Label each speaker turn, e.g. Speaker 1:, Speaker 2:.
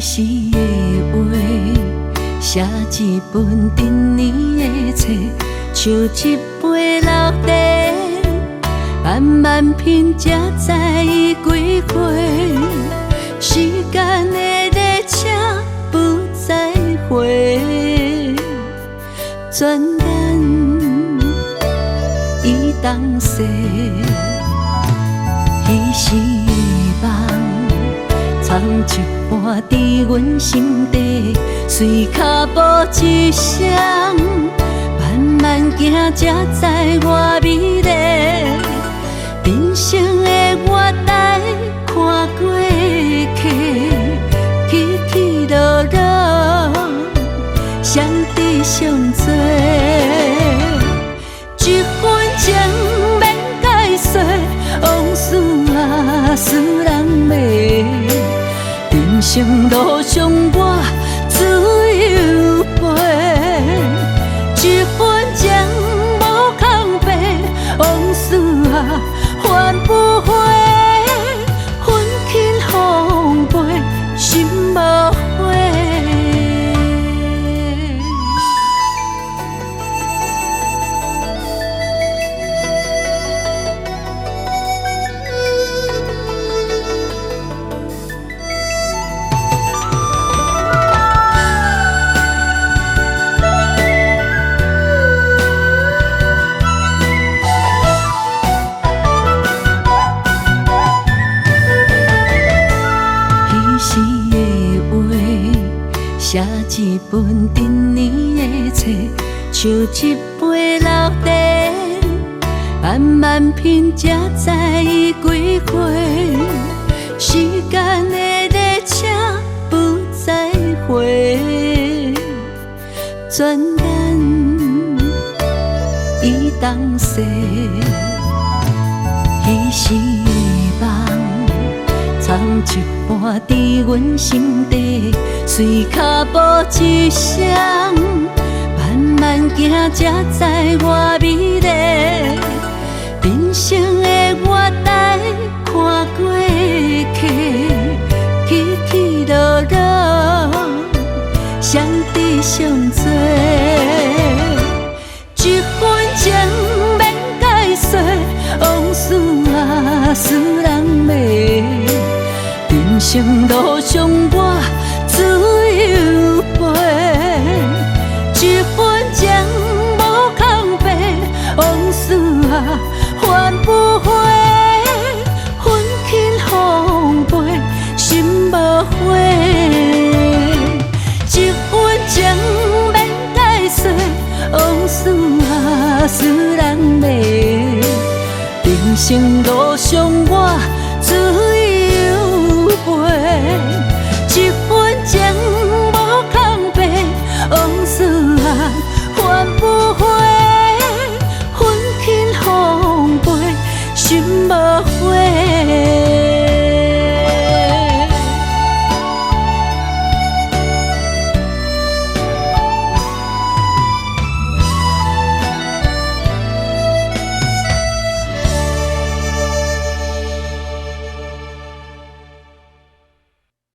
Speaker 1: 时的话，写一本陈年的册，像一杯老茶，慢慢品才知伊几岁。时间的列车不再回，转眼已东逝。彼时的梦，藏一半伫阮心底，随脚步一双，慢慢行才知我美丽。人生的月台看过去，起起落落，相知相做。一分情免解说，往事啊使人迷。人生路上我只有陪，一分情无空白，往事啊换不回。分轻风飞，心无悔。写一本陈年的册，像一杯老茶，慢慢品才知伊几岁。时间的列车不再回，转眼已东逝。彼时的梦，藏一半伫阮心底，随脚步一双，慢慢行才知我美丽。人生的月台看过去，起起落落，相知相做。一分情免解说，往事啊使人迷。人生路上我只有陪，一分情无空白，往事啊换不回。分轻风飞，心无悔。一分情免解说，往事啊使人迷。人生路上我只有陪，一分情。